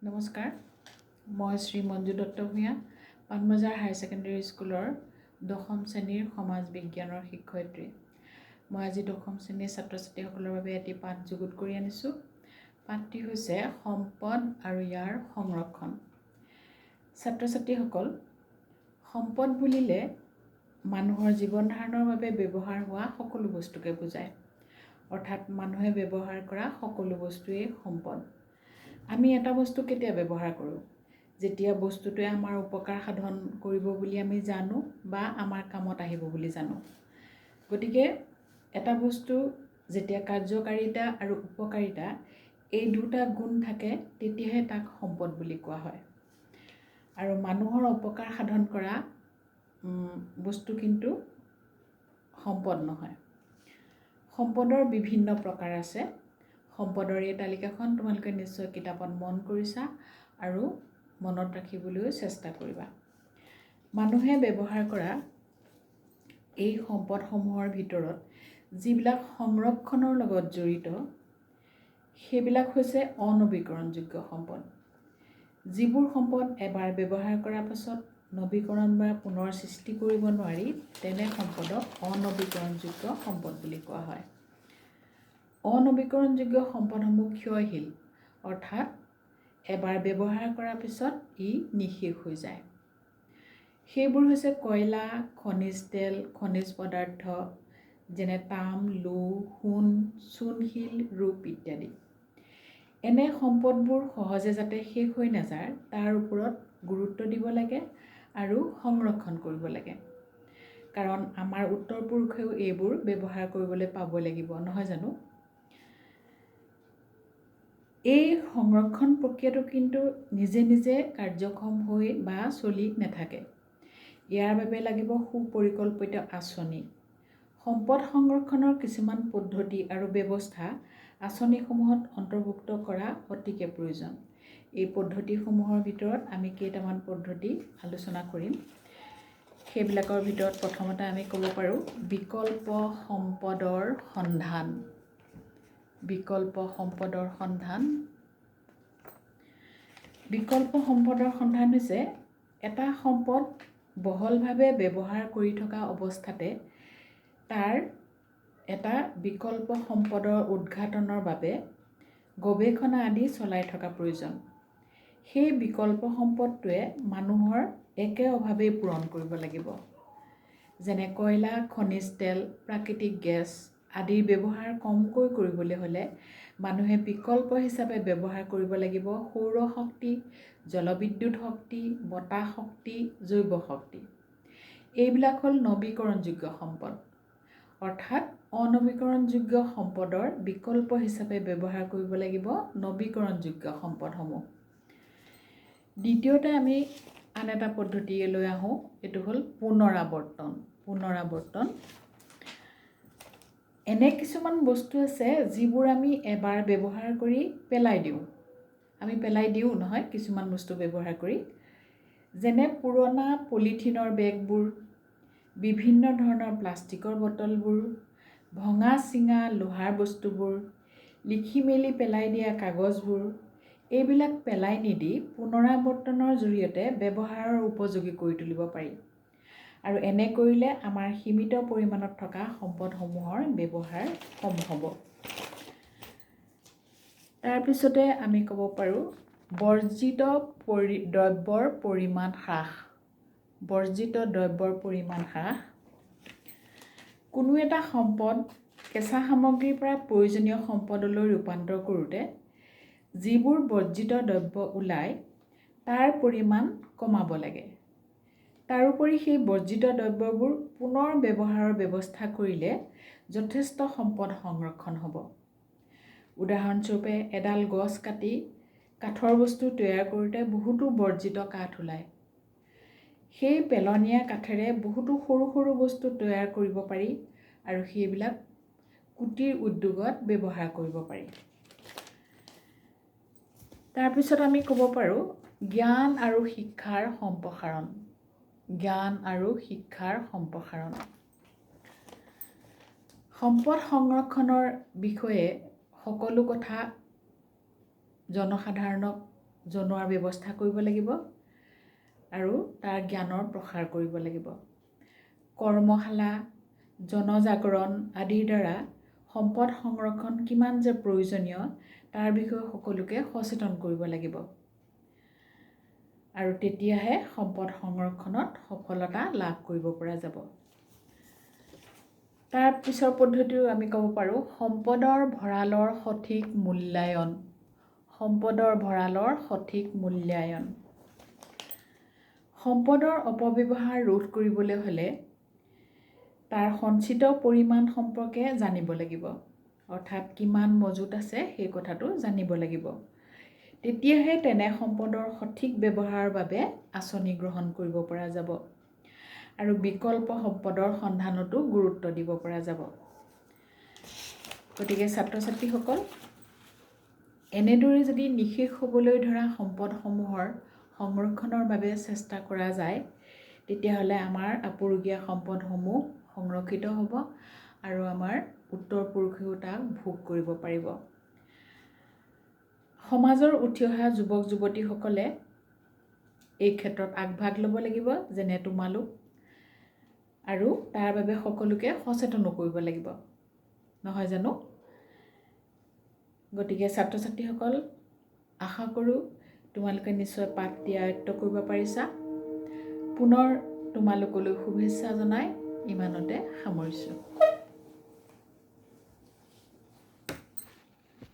নমস্কাৰ, মই Shri Manju Dutta Bhuyan, Panbazar higher secondary স্কুলৰ 10ম শ্ৰেণীৰ সমাজ বিজ্ঞানৰ শিক্ষয়িত্ৰী। মই আজি 10ম শ্ৰেণীৰ ছাত্ৰ ছাত্ৰীসকলৰ বাবে এটি পাঠ যুগুত কৰি আনিছোঁ। পাঠটি হৈছে সম্পদ আৰু ইয়াৰ সংৰক্ষণ। ছাত্ৰ ছাত্ৰীসকল, সম্পদ বুলিলে মানুহৰ জীৱন ধাৰণৰ বাবে ব্যৱহাৰ হোৱা সকলো বস্তুকে বুজায়। অৰ্থাৎ মানুহে ব্যৱহাৰ কৰা সকলো বস্তুৱেই সম্পদ। আমি এটা বস্তু কেতিয়া ব্যৱহাৰ কৰোঁ? যেতিয়া বস্তুটোৱে আমাৰ উপকাৰ সাধন কৰিব বুলি আমি জানো বা আমাৰ কামত আহিব বুলি জানো। গতিকে এটা বস্তু যেতিয়া কাৰ্যকাৰিতা আৰু উপকাৰিতা এই দুটা গুণ থাকে তেতিয়াহে তাক সম্পদ বুলি কোৱা হয়। আৰু মানুহৰ উপকাৰ সাধন কৰা বস্তু কিন্তু সম্পদ নহয়। সম্পদৰ বিভিন্ন প্ৰকাৰ আছে। সম্পদৰ এই তালিকাখন তোমালোকে নিশ্চয় কিতাপত মন কৰিছা আৰু মনত ৰাখিবলৈও চেষ্টা কৰিবা। মানুহে ব্যৱহাৰ কৰা এই সম্পদসমূহৰ ভিতৰত যিবিলাক সংৰক্ষণৰ লগত জড়িত সেইবিলাক হৈছে অনৱীকৰণযোগ্য সম্পদ। যিবোৰ সম্পদ এবাৰ ব্যৱহাৰ কৰাৰ পাছত নৱীকৰণ বা পুনৰ সৃষ্টি কৰিব নোৱাৰি তেনে সম্পদক অনৱীকৰণযোগ্য সম্পদ বুলি কোৱা হয়। অনৱীকৰণযোগ্য সম্পদসমূহ ক্ষয়শীল, অৰ্থাৎ এবাৰ ব্যৱহাৰ কৰাৰ পিছত ই নিঃশেষ হৈ যায়। সেইবোৰ হৈছে কয়লা, খনিজ তেল, খনিজ পদাৰ্থ যেনে তাম, লো, সোণ, চূণশিল, ৰূপ ইত্যাদি। এনে সম্পদবোৰ সহজে যাতে শেষ হৈ নাযায় তাৰ ওপৰত গুৰুত্ব দিব লাগে আৰু সংৰক্ষণ কৰিব লাগে। কাৰণ আমাৰ উত্তৰ পুৰুষেও এইবোৰ ব্যৱহাৰ কৰিবলৈ পাব লাগিব, নহয় জানো? এই সংৰক্ষণ প্ৰক্ৰিয়াটো কিন্তু নিজে নিজে কাৰ্যক্ষম হৈ বা চলি নাথাকে। ইয়াৰ বাবে লাগিব সুপৰিকল্পিত আঁচনি। সম্পদ সংৰক্ষণৰ কিছুমান পদ্ধতি আৰু ব্যৱস্থা আঁচনিসমূহত অন্তৰ্ভুক্ত কৰা অতিকে প্ৰয়োজন। এই পদ্ধতিসমূহৰ ভিতৰত আমি কেইটামান পদ্ধতি আলোচনা কৰিম। সেইবিলাকৰ ভিতৰত প্ৰথমতে আমি ক'ব পাৰোঁ বিকল্প সম্পদৰ সন্ধান। বিকল্প সম্পদৰ সন্ধান। বিকল্প সম্পদৰ সন্ধান হৈছে এটা সম্পদ বহলভাৱে ব্যৱহাৰ কৰি থকা অৱস্থাতে তাৰ এটা বিকল্প সম্পদৰ উদ্ঘাটনৰ বাবে গৱেষণা আদি চলাই থকা প্ৰয়োজন। সেই বিকল্প সম্পদটোৱে মানুহৰ একে অভাৱেই পূৰণ কৰিব লাগিব। যেনে কয়লা, খনিজ তেল, প্ৰাকৃতিক গেছ আদিৰ ব্যৱহাৰ কমকৈ কৰিবলৈ হ'লে মানুহে বিকল্প হিচাপে ব্যৱহাৰ কৰিব লাগিব সৌৰ শক্তি, জলবিদ্যুৎ শক্তি, বতাহ শক্তি, জৈৱ শক্তি। এইবিলাক হ'ল নৱীকৰণযোগ্য সম্পদ। অৰ্থাৎ অনৱীকৰণযোগ্য সম্পদৰ বিকল্প হিচাপে ব্যৱহাৰ কৰিব লাগিব নৱীকৰণযোগ্য সম্পদসমূহ। দ্বিতীয়তে আমি আন এটা পদ্ধতিলৈ আহোঁ, এইটো হ'ল পুনৰাৱৰ্তন। পুনৰাৱৰ্তন। এনে কিছুমান বস্তু আছে যিবোৰ আমি এবাৰ ব্যৱহাৰ কৰি পেলাই দিওঁ। আমি পেলাই দিওঁ নহয় কিছুমান বস্তু ব্যৱহাৰ কৰি। যেনে পুৰণা পলিথিনৰ বেগবোৰ, বিভিন্ন ধৰণৰ প্লাষ্টিকৰ বটলবোৰ, ভঙা চিঙা লোহাৰ বস্তুবোৰ, লিখি মেলি পেলাই দিয়া কাগজবোৰ, এইবিলাক পেলাই নিদি পুনৰাৱৰ্তনৰ জৰিয়তে ব্যৱহাৰৰ উপযোগী কৰি তুলিব পাৰি। আৰু এনে কৰিলে আমাৰ সীমিত পৰিমাণত থকা সম্পদসমূহৰ ব্যৱহাৰ কম হ'ব। তাৰপিছতে আমি ক'ব পাৰোঁ বৰ্জিত দ্ৰব্যৰ পৰিমাণ হ্ৰাস। বৰ্জিত দ্ৰব্যৰ পৰিমাণ হ্ৰাস। কোনো এটা সম্পদ কেঁচা সামগ্ৰীৰ পৰা প্ৰয়োজনীয় সম্পদলৈ ৰূপান্তৰ কৰোঁতে যিবোৰ বৰ্জিত দ্ৰব্য ওলায় তাৰ পৰিমাণ কমাব লাগে। তাৰোপৰি সেই বৰ্জিত দ্ৰব্যবোৰ পুনৰ ব্যৱহাৰৰ ব্যৱস্থা কৰিলে যথেষ্ট সম্পদ সংৰক্ষণ হ'ব। উদাহৰণস্বৰূপে এডাল গছ কাটি কাঠৰ বস্তু তৈয়াৰ কৰোঁতে বহুতো বৰ্জিত কাঠ ওলায়। সেই পেলনীয়া কাঠেৰে বহুতো সৰু সৰু বস্তু তৈয়াৰ কৰিব পাৰি আৰু সেইবিলাক কুটিৰ উদ্যোগত ব্যৱহাৰ কৰিব পাৰি। তাৰপিছত আমি ক'ব পাৰোঁ জ্ঞান আৰু শিক্ষাৰ সম্প্ৰসাৰণ। জ্ঞান আৰু শিক্ষাৰ সম্প্ৰসাৰণ। সম্পদ সংৰক্ষণৰ বিষয়ে সকলো কথা জনসাধাৰণক জনোৱাৰ ব্যৱস্থা কৰিব লাগিব আৰু তাৰ জ্ঞানৰ প্ৰসাৰ কৰিব লাগিব। কৰ্মশালা, জনজাগৰণ আদিৰ দ্বাৰা সম্পদ সংৰক্ষণ কিমান যে প্ৰয়োজনীয় তাৰ বিষয়ে সকলোকে সচেতন কৰিব লাগিব আৰু তেতিয়াহে সম্পদ সংৰক্ষণত সফলতা লাভ কৰিব পৰা যাব। তাৰ পিছৰ পদ্ধতিও আমি ক'ব পাৰোঁ সম্পদৰ ভঁৰালৰ সঠিক মূল্যায়ন। সম্পদৰ ভঁৰালৰ সঠিক মূল্যায়ন। সম্পদৰ অপব্যৱহাৰ ৰোধ কৰিবলৈ হ'লে তাৰ সঞ্চিত পৰিমাণ সম্পৰ্কে জানিব লাগিব, অৰ্থাৎ কিমান মজুত আছে সেই কথাটো জানিব লাগিব। তেতিয়াহে তেনে সম্পদৰ সঠিক ব্যৱহাৰৰ বাবে আঁচনি গ্ৰহণ কৰিব পৰা যাব আৰু বিকল্প সম্পদৰ সন্ধানতো গুৰুত্ব দিব পৰা যাব। গতিকে ছাত্ৰ ছাত্ৰীসকল, এনেদৰে যদি নিঃশেষ হ'বলৈ ধৰা সম্পদসমূহৰ সংৰক্ষণৰ বাবে চেষ্টা কৰা যায় তেতিয়াহ'লে আমাৰ আপুৰুগীয়া সম্পদসমূহ সংৰক্ষিত হ'ব আৰু আমাৰ উত্তৰ পুৰুষেও তাক ভোগ কৰিব পাৰিব। সমাজৰ উঠি অহা যুৱক যুৱতীসকলে এই ক্ষেত্ৰত আগভাগ ল'ব লাগিব যেনে তোমালোক, আৰু তাৰ বাবে সকলোকে সচেতনো কৰিব লাগিব, নহয় জানো? গতিকে ছাত্ৰ ছাত্ৰীসকল, আশা কৰোঁ তোমালোকে নিশ্চয় পাঠটি আয়ত্ত কৰিব পাৰিছা। পুনৰ তোমালোকলৈ শুভেচ্ছা জনাই ইমানতে সামৰিছোঁ।